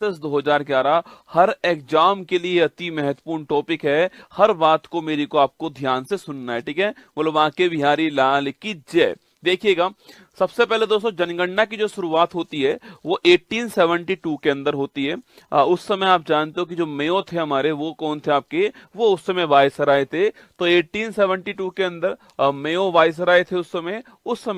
Masters 2011 हर exam के लिए अति महत्वपूर्ण टॉपिक है। हर बात को मेरी को आपको ध्यान से सुनना है, ठीक है। बोलो बांके बिहारी लाल की जय। देखिएगा, सबसे पहले दोस्तों जनगणना की जो शुरुआत होती है वो 1872 के अंदर होती है। उस समय आप जानते हो कि जो मेयो थे हमारे, वो कौन थे आपके, वो उस समय वायसराय थे। तो 1872 के अंदर मेयो वायसराय थे उस समय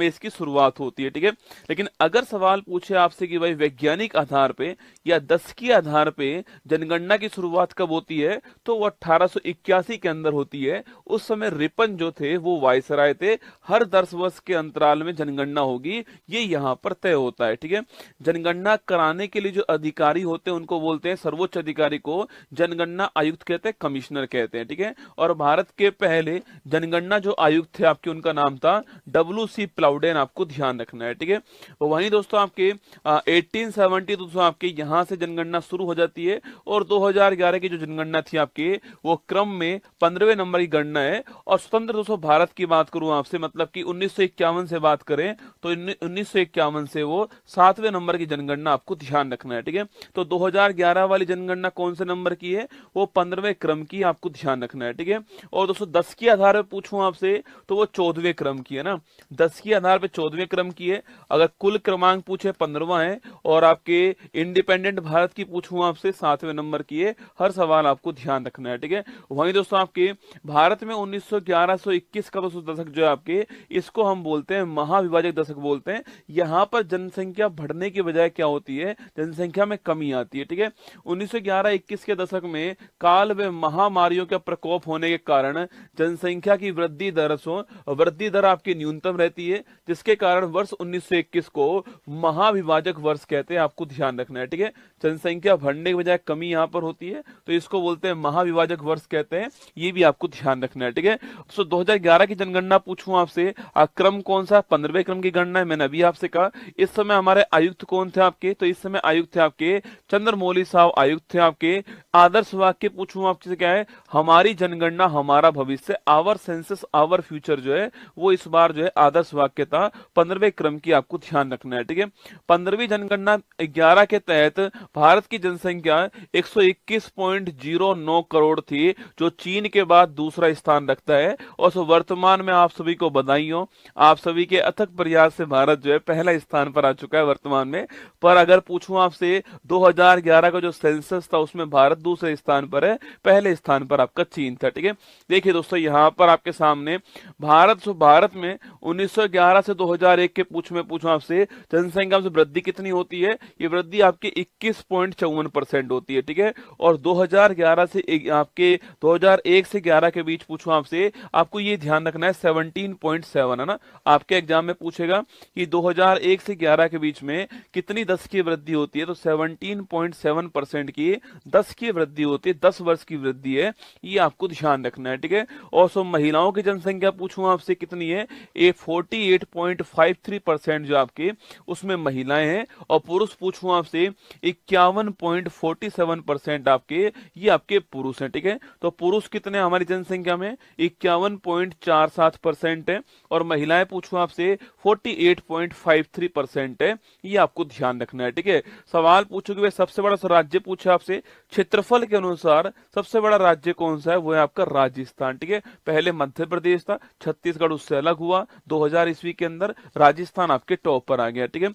इसकी शुरुआत होती है, ठीक है। लेकिन अगर सवाल पूछे आपसे कि भाई वैज्ञानिक आधार पे या दशकीय आधार पे जनगणना की शुरुआत कब होती है, तो वो 1881 के अंदर होती है। उस समय रिपन जो थे वो वायसराय थे। हर 10 वर्ष के अंतराल में जनगणना होगी, ये यहाँ पर तय होता है, ठीक है। जनगणना कराने के लिए जो अधिकारी होते हैं उनको बोलते हैं, सर्वोच्च अधिकारी को जनगणना आयुक्त कहते हैं, कमिश्नर कहते हैं, ठीक है। और भारत के पहले जनगणना जो आयुक्त थे आपके, उनका नाम था WC प्लाउडेन, आपको ध्यान रखना है, ठीक है। तो वहीं दोस्तों आपके 1870 दोस्तों आपके यहाँ से जनगणना शुरू हो जाती है। और 2011 की जो जनगणना थी आपके, वो क्रम में 15वें नंबर की गणना है। और स्वतंत्र दोस्तों भारत की बात करूं आपसे, मतलब कि 1951 से बात करें तो 1951 से वो 7वें नंबर की जनगणना आपको ध्यान रखना है, ठीक है। तो 2011 वाली जनगणना कौन से नंबर की है, वो 15वें क्रम की, आपको ध्यान रखना है, ठीक है। और दोस्तों 10 के आधार पर पूछूं आपसे तो वो 14वें क्रम की है ना, 10 के आधार पर 14वें क्रम की है। अगर कुल क्रमांक पूछे 15वां है। और आपके इंडिपेंडेंट भारत की पूछूं आपसे 7वें नंबर की है। हर सवाल आपको ध्यान रखना है, ठीक है। वहीं दोस्तों आपके भारत में 1911-21 का दोस्तों दशक जो है आपके, इसको हम बोलते हैं महाविभाजक दशक बोलते हैं। यहाँ पर जनसंख्या बढ़ने की बजाय क्या होती है, जनसंख्या में कमी आती है, ठीक है। 1911-21 के दशक में काल व महामारियों का प्रकोप होने के कारण जनसंख्या की वृद्धि दर आपकी न्यूनतम रहती है, जिसके कारण वर्ष 1921 को महाविभाजक वर्ष कहते हैं, आपको ध्यान रखना है, ठीक है। जनसंख्या बढ़ने की बजाय कमी यहाँ पर होती है, तो इसको बोलते हैं महाविभाजक वर्ष कहते हैं, ये भी आपको ध्यान रखना है, ठीक है। सो 2011 की जनगणना पूछूं आपसे, क्रम कौन सा, 15वें क्रम की गणना है, मैंने अभी आपसे कहा। इस समय हमारे आयुक्त कौन थे आपके, तो इस समय आयुक्त थे आपके चंद्रमौली साहब आयुक्त थे आपके। आदर्श वाक्य पूछूं आपसे क्या है, हमारी जनगणना हमारा भविष्य, आवर सेंसस आवर फ्यूचर जो है वो इस बार जो है आदर्श वाक्य था, 15वें क्रम की, आपको ध्यान रखना है, ठीक है। 15वीं जनगणना 11 के तहत भारत की जनसंख्या 121.09 करोड़ थी, जो चीन के बाद दूसरा स्थान रखता है। और वर्तमान में आप सभी को बधाई हो, आप सभी के अथक प्रयास से भारत जो है पहला स्थान पर आ चुका है वर्तमान में। पर अगर पूछूं आपसे 2011 का जो सेंसस था उसमें भारत दूसरे स्थान पर है, पहले स्थान पर आपका चीन था, ठीक है। देखिए दोस्तों यहाँ पर आपके सामने भारत में 1911 से 2001 के पूछूं आपसे जनसंख्या में वृद्धि कितनी होती है, ये वृद्धि आपकी 21.54% होती है, ठीक है। और 2011 से आपके 2001 से 11 के बीच पूछूं आपसे, आपको ये ध्यान रखना है 17.7 है ना। आपके एग्जाम में पूछेगा कि 2001 से 11 के बीच में कितनी 10 की वृद्धि होती है, तो 17.7% की 10 की वृद्धि होती है, 10 वर्ष की वृद्धि है, ये आपको ध्यान रखना है, ठीक है। और महिलाओं की जनसंख्या पूछूं आपसे कितनी है, ये 48.53% जो आपके उसमें महिलाएं हैं। और पुरुष पूछूं आपसे 51.47% आपके, ये आपके पुरुष हैं, ठीक है। तो पुरुष कितने हमारी जनसंख्या में, 51.47% है। और महिलाएं पूछूं आपसे 48.53% है, ये आपको ध्यान रखना है, ठीक है। सवाल पूछोगे भाई सबसे बड़ा राज्य पूछे आपसे, क्षेत्रफल के अनुसार सबसे बड़ा राज्य कौन सा है, वो है आपका राजस्थान, ठीक है। पहले मध्य प्रदेश था, छत्तीसगढ़ उससे अलग हुआ, 2000 ईस्वी के अंदर राजस्थान आपके टॉप पर आ गया, ठीक है।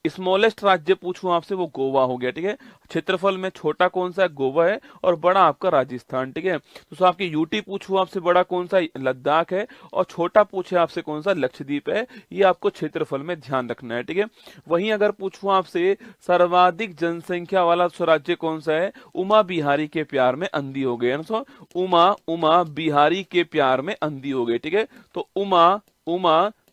स्मॉलेस्ट राज्य पूछूं आपसे, वो गोवा हो गया, ठीक है। क्षेत्रफल में छोटा कौन सा है, गोवा है, और बड़ा आपका राजस्थान, ठीक है। तो आपके यूटी पूछूं आपसे, बड़ा कौन सा, लद्दाख है, और छोटा पूछे आपसे कौन सा, लक्षद्वीप है, ये आपको क्षेत्रफल में ध्यान रखना है, ठीक है। वहीं अगर पूछूं आपसे सर्वाधिक जनसंख्या वाला राज्य कौन सा है, उमा बिहारी के प्यार में अंधी हो गए, उमा बिहारी के प्यार में अंधी हो गई, ठीक है। तो उमा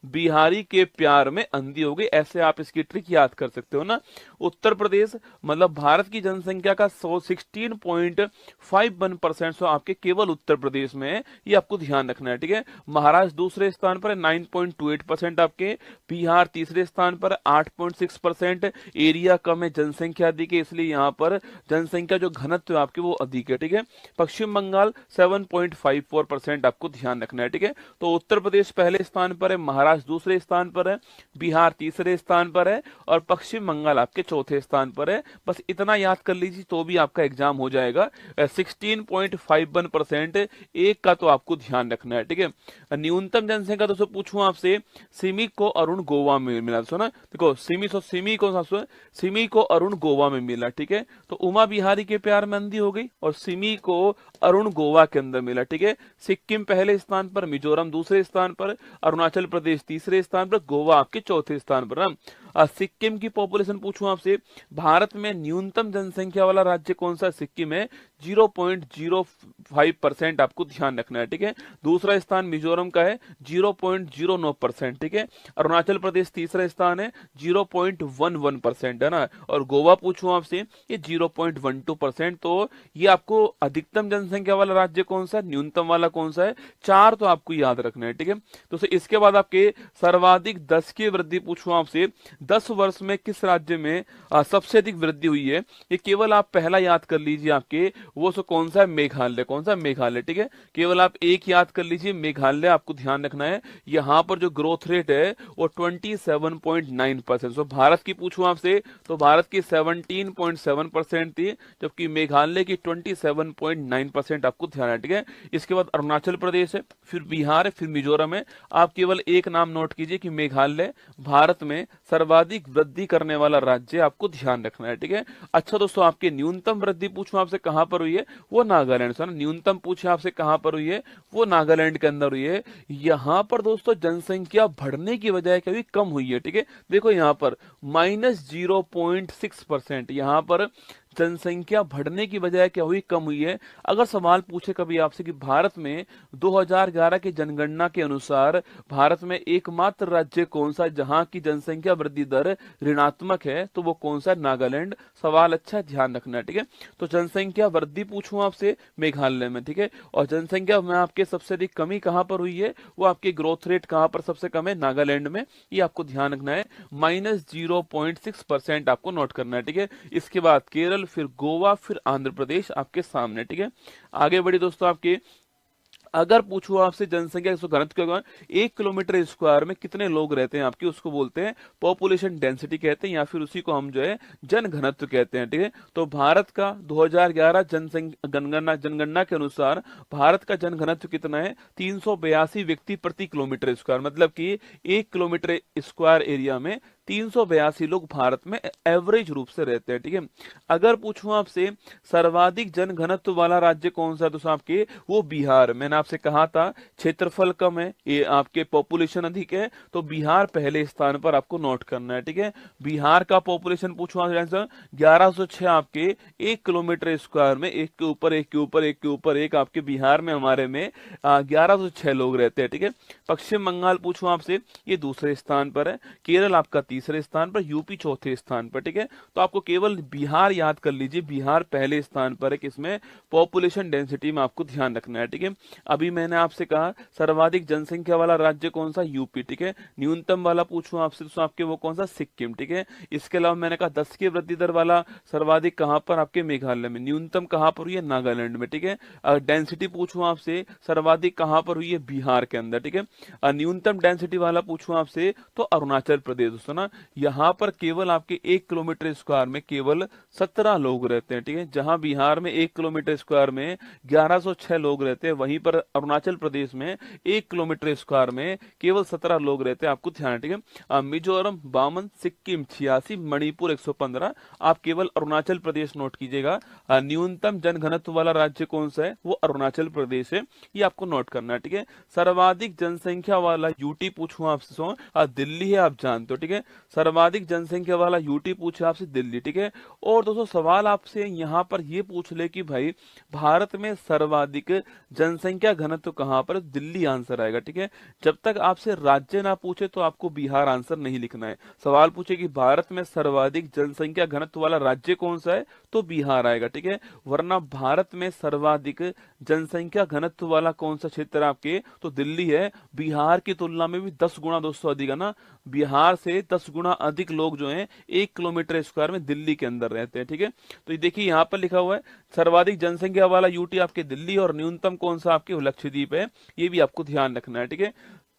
बिहारी के प्यार में अंधी हो गई, ऐसे आप इसकी ट्रिक याद कर सकते हो ना। उत्तर प्रदेश मतलब भारत की जनसंख्या का 16.51% आपके केवल उत्तर प्रदेश में है, ये आपको ध्यान रखना है, ठीक है। महाराष्ट्र दूसरे स्थान पर 9.28% आपके, बिहार तीसरे स्थान पर 8.6%, एरिया कम है, जनसंख्या अधिक है, इसलिए यहाँ पर जनसंख्या जो घनत्व आपके वो अधिक है, ठीक है। पश्चिम बंगाल 7.54% आपको ध्यान रखना है, ठीक है। तो उत्तर प्रदेश पहले स्थान पर है, महाराष्ट्र महाराष्ट्र दूसरे स्थान पर है, बिहार तीसरे स्थान पर है और पश्चिम बंगाल आपके चौथे स्थान पर है। बस इतना याद कर लीजिए तो भी आपका एग्जाम हो जाएगा। 16.51% एक का तो आपको ध्यान रखना है, ठीक है। न्यूनतम जनसंख्या दोस्तों पूछूं आपसे, सिमी को अरुण गोवा में मिला, सुना देखो, सिमी को अरुण गोवा में मिला, ठीक है। तो उमा बिहारी के प्यार में अंधी हो गई और सिमी को अरुण गोवा के अंदर मिला, ठीक है। सिक्किम पहले स्थान पर, मिजोरम दूसरे स्थान पर, अरुणाचल प्रदेश तीसरे स्थान पर, गोवा आपके चौथे स्थान पर ना। सिक्किम की पॉपुलेशन पूछूं आपसे, भारत में न्यूनतम जनसंख्या वाला राज्य कौन सा? सिक्किम है, 0.05% आपको ध्यान रखना है, ठीक है। दूसरा स्थान मिजोरम का है 0.09%, ठीक है। अरुणाचल प्रदेश तीसरा स्थान है 0.11% है ना। और गोवा पूछूं आपसे, ये 0.12%। तो ये आपको अधिकतम जनसंख्या वाला राज्य कौन सा है, न्यूनतम वाला कौन सा है? 4 तो आपको याद रखना है, ठीक है। तो इसके बाद आपके सर्वाधिक 10 की वृद्धि पूछूं आपसे, 10 वर्ष में किस राज्य में सबसे अधिक वृद्धि हुई है? ये केवल आप पहला याद कर लीजिए, आपके वो सो कौन सा है? मेघालय। कौन सा? मेघालय, ठीक है। केवल आप एक याद कर लीजिए, मेघालय आपको ध्यान रखना है। यहाँ पर जो ग्रोथ रेट है वो 27.9%। सो भारत की पूछूं आपसे तो भारत की 17.7% थी, जबकि मेघालय की 27.9% आपको ध्यान है, ठीक है। इसके बाद अरुणाचल प्रदेश है, फिर बिहार है, फिर मिजोरम है। आप केवल एक नाम नोट कीजिए कि मेघालय भारत में सर्वाधिक वृद्धि करने वाला राज्य आपको ध्यान रखना है, ठीक है। अच्छा दोस्तों, आपके न्यूनतम वृद्धि पूछूं आपसे कहां पर हुई है? वो नागालैंड से ना। न्यूनतम पूछे आपसे कहां पर हुई है? वो नागालैंड के अंदर हुई है। यहां पर दोस्तों जनसंख्या बढ़ने की बजाय कभी कम हुई है, ठीक है। देखो यहां पर -0.6%, यहां पर जनसंख्या बढ़ने की बजाय क्या हुई? कम हुई है। अगर सवाल पूछे कभी आपसे कि भारत में 2011 की जनगणना के अनुसार भारत में एकमात्र राज्य कौन सा जहां की जनसंख्या वृद्धि दर ऋणात्मक है, तो वो कौन सा? नागालैंड। सवाल अच्छा ध्यान रखना है, ठीक है। तो जनसंख्या वृद्धि पूछूं आपसे, मेघालय में, ठीक है। और जनसंख्या में आपके सबसे अधिक कमी कहां पर हुई है? वो आपके ग्रोथ रेट कहां पर सबसे कम है? नागालैंड में। ये आपको ध्यान रखना है। -0.6% आपको नोट करना है, ठीक है। इसके बाद केरल, फिर गोवा, फिर आंध्र प्रदेश आपके सामने, ठीक है। आगे बढ़ी दोस्तों, आपके अगर पूछूं आपसे जनसंख्या घनत्व के 1 किलोमीटर स्क्वायर में कितने लोग रहते हैं आपकी, उसको बोलते हैं पॉपुलेशन डेंसिटी कहते हैं, या फिर उसी को हम जो है जन घनत्व कहते हैं, ठीक है। तो भारत का 2011 जनगणना के अनुसार भारत का जन घनत्व कितना है? 382 व्यक्ति प्रति किलोमीटर स्क्वायर, मतलब कि 1 किलोमीटर स्क्वायर एरिया में 382 लोग भारत में एवरेज रूप से रहते हैं, ठीक है। अगर पूछूं आपसे सर्वाधिक जन घनत्व वाला राज्य कौन सा है, तो आपके वो बिहार। मैंने आपसे कहा था क्षेत्रफल कम है, ये आपके पॉपुलेशन अधिक है, तो बिहार पहले स्थान पर आपको नोट करना है, ठीक है। बिहार का पॉपुलेशन पूछूं आंसर 1106 आपके 1 किलोमीटर स्क्वायर में, एक के ऊपर एक के ऊपर एक के ऊपर एक आपके बिहार में हमारे में 1106 लोग रहते हैं, ठीक है। पश्चिम बंगाल पूछूं आपसे, ये दूसरे स्थान पर है। केरल आपका तीसरे स्थान पर, यूपी चौथे स्थान पर, ठीक है। तो आपको केवल बिहार याद कर लीजिए, बिहार पहले स्थान पर है, किसमें? पॉपुलेशन डेंसिटी में आपको ध्यान रखना है, ठीक है। अभी मैंने आपसे कहा सर्वाधिक जनसंख्या वाला राज्य कौन सा? यूपी, ठीक है। न्यूनतम वाला पूछूं आपसे तो आपके वो कौन सा? सिक्किम, ठीक है। इसके अलावा मैंने कहा 10 की वृद्धि दर वाला सर्वाधिक कहां पर? आपके मेघालय में। न्यूनतम कहां पर हुई है? नागालैंड में, ठीक है। डेंसिटी पूछूं आपसे सर्वाधिक कहां पर हुई है? बिहार के अंदर, ठीक है। न्यूनतम डेंसिटी वाला पूछूं आपसे तो अरुणाचल प्रदेश, दोस्तों ना, यहाँ पर केवल आपके 1 किलोमीटर स्क्वायर में केवल 17 लोग रहते हैं, ठीक है। जहां बिहार में 1 किलोमीटर स्क्वायर में 1106 लोग रहते हैं, वहीं पर अरुणाचल प्रदेश में 1 किलोमीटर स्क्वायर में केवल 17 लोग रहते हैं, आपको ध्यान है, ठीक है। मिजोरम 52, सिक्किम 86, मणिपुर 115। आप केवल अरुणाचल प्रदेश नोट कीजिएगा। न्यूनतम जनघनत्व वाला राज्य कौन सा है? वो अरुणाचल प्रदेश है, ये आपको नोट करना है, ठीक है। सर्वाधिक जनसंख्या वाला यूटी पूछूं आपसे, दिल्ली है, आप जानते हो, ठीक है। सर्वाधिक जनसंख्या वाला यूटी पूछे आपसे, दिल्ली, ठीक है। और दोस्तों सवाल आपसे यहां पर ये पूछ ले कि भाई भारत में सर्वाधिक जनसंख्या घनत्व कहां पर? दिल्ली आंसर आएगा, ठीक है। जब तक आपसे राज्य ना पूछे तो आपको बिहार आंसर नहीं लिखना है। सवाल पूछे कि भारत में सर्वाधिक जनसंख्या घनत्व वाला राज्य कौन सा है, तो बिहार आएगा, ठीक है। वरना भारत में सर्वाधिक जनसंख्या घनत्व वाला कौन सा क्षेत्र है आपके, तो दिल्ली है। बिहार की तुलना में भी 10 गुना दोस्तों अधिक है ना, बिहार से 10 गुना अधिक लोग जो हैं 1 किलोमीटर स्क्वायर में दिल्ली के अंदर रहते हैं, ठीक है। तो ये देखिए यहाँ पर लिखा हुआ है सर्वाधिक जनसंख्या वाला यूटी आपके दिल्ली, और न्यूनतम कौन सा आपके? लक्षद्वीप है। ये भी आपको ध्यान रखना है, ठीक है।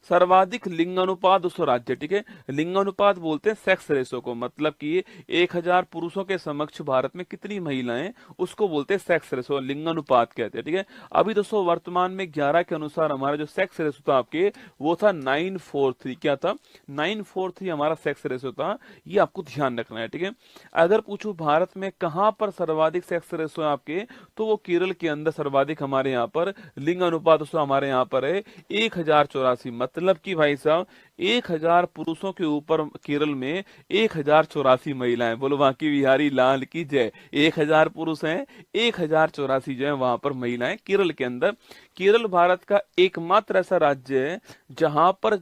सर्वाधिक लिंग अनुपात दोस्तों राज्य, ठीक है। लिंग अनुपात बोलते हैं सेक्स रेशो को, मतलब कि 1000 पुरुषों के समक्ष भारत में कितनी महिलाएं, उसको बोलते हैं सेक्स रेशो, लिंग अनुपात कहते हैं, ठीक है। अभी दोस्तों वर्तमान में 11 के अनुसार हमारा जो सेक्स रेशो था आपके, वो था 943। क्या था? 943 हमारा सेक्स रेशो था। ये आपको ध्यान रखना है, ठीक है। अगर पूछूं भारत में कहां पर सर्वाधिक सेक्स रेशो है आपके, तो वो केरल के अंदर सर्वाधिक हमारे यहाँ पर लिंग अनुपात दोस्तों हमारे यहाँ पर है 1084। मतलब कि भाई साहब 1000 पुरुषों के ऊपर केरल में 1084 महिलाएं। बोलो बांके बिहारी लाल की जय। 1000 पुरुष हैं, 1084 जो है वहां पर महिलाएं केरल के अंदर। केरल भारत का एकमात्र ऐसा राज्य है जहां पर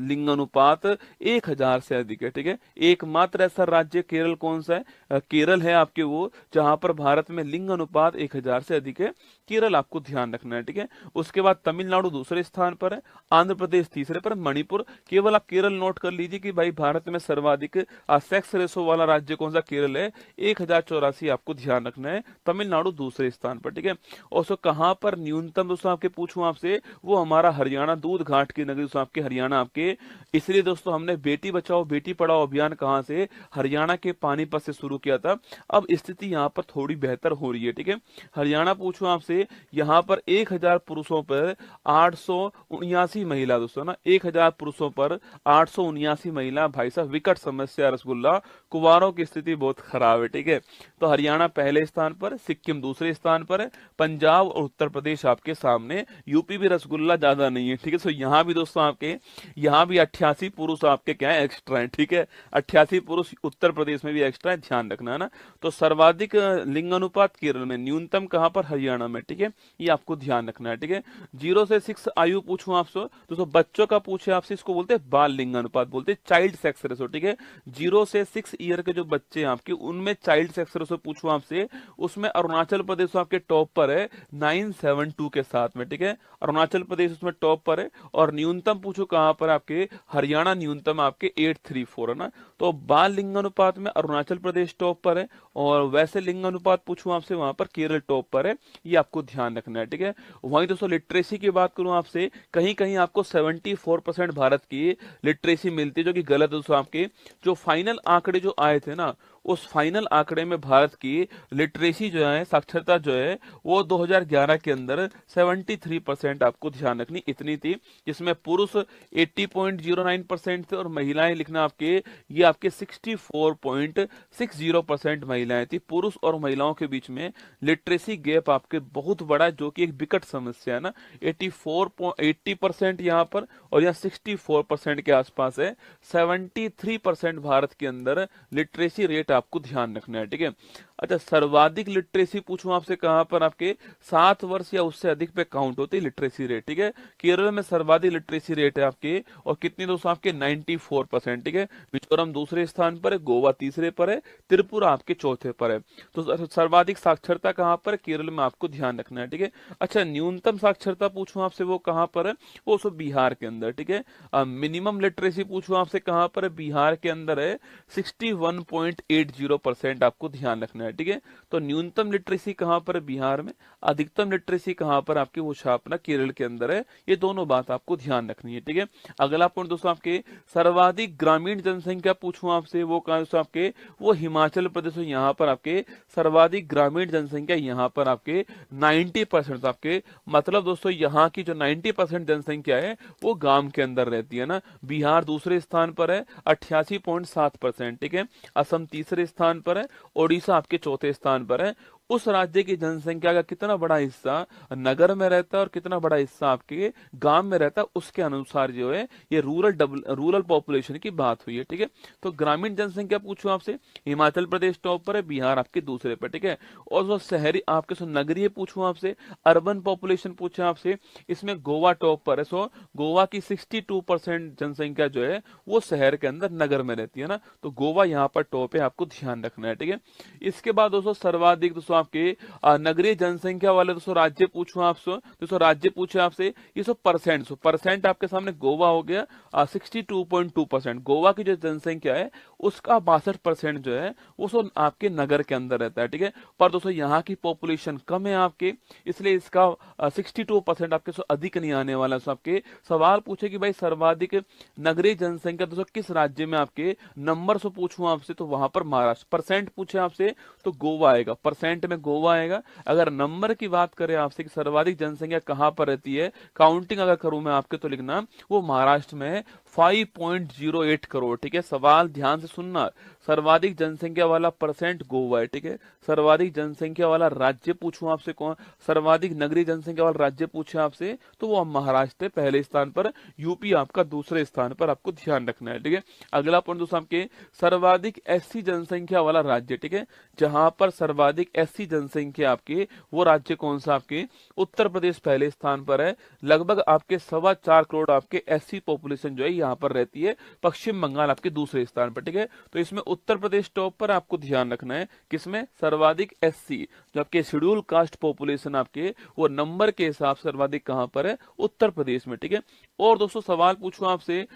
लिंग अनुपात 1000 से अधिक है, ठीक है। एकमात्र ऐसा राज्य केरल कौन सा है? केरल है आपके वो, जहां पर भारत में लिंग अनुपात 1000 से अधिक है। केरल आपको ध्यान रखना है, ठीक है। उसके बाद तमिलनाडु दूसरे स्थान पर है, आंध्र प्रदेश तीसरे पर, मणिपुर। केवल आप केरल नोट कर लीजिए कि भाई भारत में सर्वाधिक सेक्स रेशो वाला राज्य कौन सा? केरल है, 1084 आपको ध्यान रखना है। तमिलनाडु दूसरे स्थान पर, ठीक है। और सो कहां पर न्यूनतम दोस्तों आपके पूछूं आपसे, वो हमारा हरियाणा, दूध घाट की नगरी दोस्तों आपके हरियाणा आपके। इसलिए दोस्तों हमने बेटी बचाओ बेटी पढ़ाओ अभियान कहां से? हरियाणा के पानीपत से शुरू किया था। अब स्थिति यहाँ पर थोड़ी बेहतर हो रही है, ठीक है। हरियाणा पूछूं आपसे, यहाँ पर 1000 पुरुषों पर 879 महिला दोस्तों ना, 1000 पुरुषों पर 879 महिला। भाई साहब विकट समस्या रसगुल्ला, कुवारों की स्थिति बहुत खराब है, ठीक है। तो हरियाणा पहले स्थान पर, सिक्किम दूसरे स्थान पर है, पंजाब और उत्तर प्रदेश आपके सामने। यूपी भी रसगुल्ला ज्यादा नहीं है, ठीक है। तो यहाँ भी दोस्तों आपके, यहाँ भी 88 पुरुष आपके क्या है? एक्स्ट्रा है, ठीक है। 88 पुरुष उत्तर प्रदेश में भी एक्स्ट्रा है, ध्यान रखना है ना। तो सर्वाधिक लिंग अनुपात केरल में, न्यूनतम कहां पर? हरियाणा में, ठीक है। ये आपको ध्यान रखना है, ठीक है। 0 से 6 आयु पूछूं आपसे, दोस्तों बच्चों का पूछे आपसे, इसको बोलते हैं बाल लिंग अनुपात, बोलते हैं चाइल्ड सेक्स रेशो, ठीक है। 0 से 6 ईयर के जो बच्चे हैं आपके, उनमें चाइल्ड सेक्स रेशो पूछूं आपसे, उसमें अरुणाचल प्रदेश आपके टॉप पर है 972 के साथ में, ठीक है। अरुणाचल प्रदेश उसमें टॉप पर है। और न्यूनतम पूछो कहां पर? आपके हरियाणा न्यूनतम आपके 834 है ना। तो बाल लिंग अनुपात में अरुणाचल प्रदेश टॉप पर है, और वैसे लिंग अनुपात पूछूं आपसे, वहां पर केरल टॉप पर है। ये आपको ध्यान रखना है, ठीक है। वहीं दोस्तों लिटरेसी की बात करूं आपसे, कहीं कहीं आपको 74% भारत की लिटरेसी मिलती है, जो कि गलत है दोस्तों। आपके जो फाइनल आंकड़े जो आए थे ना, उस फाइनल आंकड़े में भारत की लिटरेसी जो है, साक्षरता जो है, वो 2011 के अंदर 73% आपको ध्यान रखनी इतनी थी, जिसमें पुरुष 80.09% थे और महिलाएं लिखना आपके, ये आपके 64.60% महिलाएं थी। पुरुष और महिलाओं के बीच में लिटरेसी गैप आपके बहुत बड़ा, जो कि एक विकट समस्या है ना। 80% यहाँ पर और यहाँ 64% के आसपास है। 73% भारत के अंदर लिटरेसी रेट आपको ध्यान रखना है, ठीक है। अच्छा, सर्वाधिक लिटरेसी पूछूं आपसे कहां पर? आपके 7 वर्ष या उससे अधिक पे काउंट होती है लिटरेसी रेट, ठीक है। केरल में सर्वाधिक लिटरेसी रेट है आपके, और कितनी दोस्तों? आपके 94%, ठीक है। मिजोरम दूसरे स्थान पर है, गोवा तीसरे पर है, त्रिपुरा आपके चौथे पर है। तो सर्वाधिक साक्षरता कहां पर? केरल में आपको ध्यान रखना है, ठीक है। अच्छा, न्यूनतम साक्षरता पूछूं आपसे, वो कहां पर है? वो सब बिहार के अंदर, ठीक है। मिनिमम लिटरेसी पूछूं आपसे कहां पर है? बिहार के अंदर है, 61.80% आपको ध्यान रखना है, ठीक है। तो न्यूनतम लिटरेसी कहां पर है? बिहार में। अधिकतम लिटरेसी कहां पर? आपके वो छापना केरल के अंदर है। ये दोनों बात आपको ध्यान रखनी है, ठीक है। अगला पॉइंट दोस्तों आपके, सर्वाधिक ग्रामीण जनसंख्या पूछूं आपसे, वो कहां दोस्तों आपके? वो हिमाचल प्रदेश। यहाँ पर आपके सर्वाधिक ग्रामीण जनसंख्या, यहाँ पर आपके 90% आपके, मतलब दोस्तों यहाँ की जो 90% जनसंख्या है वो गांव के अंदर रहती है ना। बिहार दूसरे स्थान पर है 88.7%, ठीक है। असम तीसरे स्थान पर है, ओडिशा आपके चौथे स्थान पर है। उस राज्य की जनसंख्या का कितना बड़ा हिस्सा नगर में रहता है और कितना बड़ा हिस्सा आपके गांव में रहता है, उसके अनुसार जो है ये रूरल पॉपुलेशन की बात हुई है, ठीक है। तो ग्रामीण जनसंख्या पूछूं आपसे, हिमाचल प्रदेश टॉप पर है, बिहार आपके दूसरे पर, ठीक है। और जो शहरी आपके सो नगरीय पूछूं आपसे, अर्बन पॉपुलेशन पूछे आपसे, इसमें गोवा टॉप पर है। सो गोवा की 62% जनसंख्या जो है वो शहर के अंदर नगर में रहती है ना। तो गोवा यहाँ पर टॉप है, आपको ध्यान रखना है, ठीक है। इसके बाद दोस्तों सर्वाधिक दोस्तों आपके नगरीय जनसंख्या वाले दोस्तों राज्य पूछूं आपसे, दोस्तों राज्य पूछे आपसे, ये सब परसेंट, परसेंट आपके सामने गोवा हो गया 62.2%। गोवा की जो जनसंख्या है उसका 62% जो है वो सब आपके नगर के अंदर रहता है, ठीक है। पर दोस्तों यहाँ की पॉपुलेशन कम है आपके, इसलिए इसका 62% आपके सो अधिक नहीं आने वाला। सो आपके सवाल पूछे कि भाई सर्वाधिक नगरीय जनसंख्या दोस्तों किस राज्य में आपके, नंबर से पूछूं आपसे तो वहां पर महाराष्ट्र। परसेंट पूछे आपसे तो गोवा आएगा, परसेंट में गोवा आएगा। अगर नंबर की बात करें आपसे कि सर्वाधिक जनसंख्या कहां पर रहती है, काउंटिंग अगर करूं मैं आपके तो लिखना वो महाराष्ट्र में है 5.08 करोड़, ठीक है। सवाल ध्यान से सुनना, सर्वाधिक जनसंख्या वाला परसेंट गोवा है, ठीक है। सर्वाधिक जनसंख्या वाला राज्य पूछूं आपसे कौन, सर्वाधिक नगरीय जनसंख्या वाला राज्य पूछे आपसे तो वो महाराष्ट्र है पहले स्थान पर, यूपी आपका दूसरे स्थान पर, आपको ध्यान रखना है, ठीक है। अगला पॉइंट दोस्तों आपके सर्वाधिक एससी जनसंख्या वाला राज्य, ठीक है। जहां पर सर्वाधिक एससी जनसंख्या आपके, वो राज्य कौन सा आपके, उत्तर प्रदेश पहले स्थान पर है। लगभग आपके 4.25 करोड़ आपके एससी पॉपुलेशन जो है यहाँ पर रहती है। पश्चिम बंगाल आपके दूसरे स्थान पर, ठीक है। तो इसमें उत्तर प्रदेश टॉप पर, आपको ध्यान रखना है किसमें, सर्वाधिक एससी जो आपके शेड्यूल कास्ट पॉपुलेशन आपके, वो नंबर के हिसाब से सर्वाधिक कहां पर है, उत्तर प्रदेश में, ठीक है। और दोस्तों सवाल पूछूं आपसे,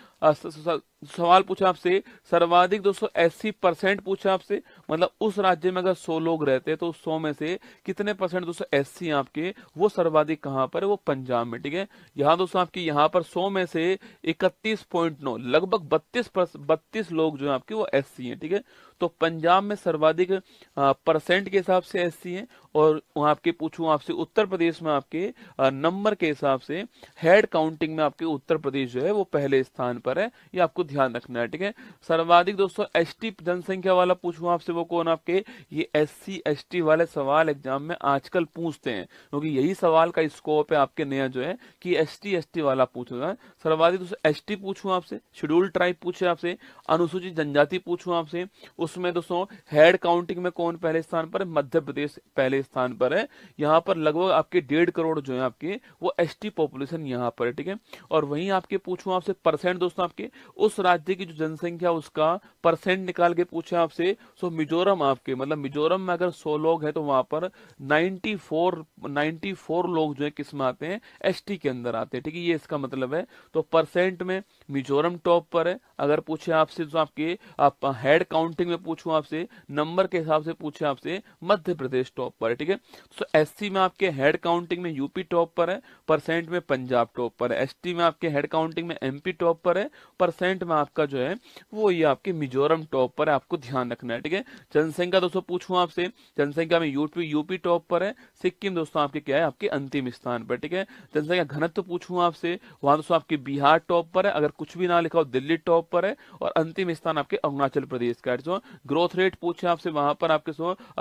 सवाल पूछा आपसे सर्वाधिक दोस्तों 80% पूछा आपसे, मतलब उस राज्य में अगर 100 लोग रहते हैं तो उस 100 में से कितने परसेंट दोस्तों एससी आपके, वो सर्वाधिक कहां पर है, वो पंजाब में, ठीक है। यहाँ दोस्तों आपके यहाँ पर 100 में से 31.9 लगभग 32 लोग जो है आपके वो एससी हैं, ठीक है। तो पंजाब में सर्वाधिक परसेंट के हिसाब से एससी हैं, और वहां आपके पूछूं आपसे उत्तर प्रदेश में आपके नंबर के हिसाब से हेड काउंटिंग में आपके उत्तर प्रदेश जो है वो पहले स्थान पर है, ये आपको ध्यान रखना है, ठीक है। सर्वाधिक दोस्तों एसटी जनसंख्या वाला पूछूं आपसे वो कौन आपके, ये एससी एसटी वाले सवाल एग्जाम में आजकल पूछते हैं, क्योंकि यही सवाल का स्कोप है आपके नया जो है कि एसटी एसटी वाला पूछूंगा। सर्वाधिक दोस्तों एसटी पूछूं आपसे, शेड्यूल ट्राइब पूछे आपसे, अनुसूचित जनजाति पूछूं आपसे, उसमें दोस्तों हेड काउंटिंग में कौन पहले स्थान पर है, मध्य प्रदेश पहले स्थान पर है। यहाँ पर लगभग आपके 1.5 करोड़ जो है आपके वो एसटी पॉपुलेशन यहाँ पर है, ठीक है। और वहीं आपके पूछूं आपसे परसेंट दोस्तों आपके, उस राज्य की जो जनसंख्या उसका परसेंट निकाल के पूछे आपसे, सो मिजोरम आपके, मतलब मिजोरम में अगर 100 लोग हैं तो वहां पर 94 लोग जो है किस में आते हैं, एसटी के अंदर आते हैं, ठीक है। ये इसका मतलब है। तो परसेंट में मिजोरम टॉप पर है। अगर पूछे आपसे तो आपके आप हेड काउंटिंग में पूछूं आपसे, नंबर के हिसाब से पूछे आपसे, मध्य प्रदेश टॉप पर है, ठीक है। तो एससी में आपके हेड काउंटिंग में यूपी टॉप पर है, परसेंट में पंजाब टॉप पर है। एसटी में आपके हेड काउंटिंग में एमपी टॉप पर है, परसेंट में आपका जो है वो ये आपके मिजोरम टॉप पर है, आपको ध्यान रखना है, ठीक है। जनसंख्या दोस्तों पूछूं आपसे, जनसंख्या में यूपी टॉप पर है, सिक्किम दोस्तों आपके क्या है, आपके अंतिम स्थान पर, ठीक है। जनसंख्या घनत्व पूछूं आपसे, वहां दोस्तों आपके बिहार टॉप पर है, अगर कुछ भी ना लिखा हो दिल्ली टॉप पर है, और अंतिम स्थान आपके अरुणाचल प्रदेश का है। ग्रोथ रेट पूछे आपसे, वहां पर आपके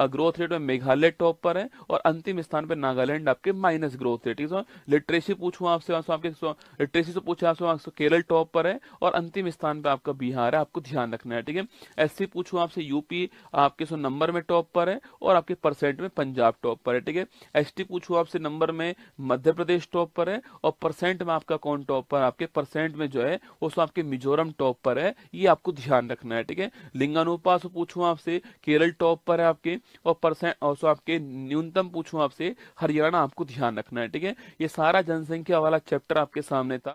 ग्रोथ रेट में मेघालय टॉप पर है, और अंतिम स्थान पर नागालैंड आपके माइनस ग्रोथ रेट, ठीक है। लिटरेसी पूछूं आपसे, आपके लिटरेसी से पूछे आपसे केरल टॉप पर है, और अंतिम स्थान पर आपका बिहार है, आपको ध्यान रखना है, ठीक है। एससी पूछूं आपसे, यूपी आपके नंबर में टॉप पर है, और आपके परसेंट में पंजाब टॉप पर है, ठीक है। एसटी पूछूं आपसे, नंबर में मध्य प्रदेश टॉप पर है, और परसेंट में आपका कौन टॉप पर, आपके परसेंट में जो है वो आपके मिजोरम टॉप पर है, ये आपको ध्यान रखना है, ठीक है। लिंगानुपात पूछूं आपसे, केरल टॉप पर है आपके, और परसेंट और आपके न्यूनतम पूछूं आपसे, हरियाणा आपको ध्यान रखना है, ठीक है। ये सारा जनसंख्या वाला चैप्टर आपके सामने था।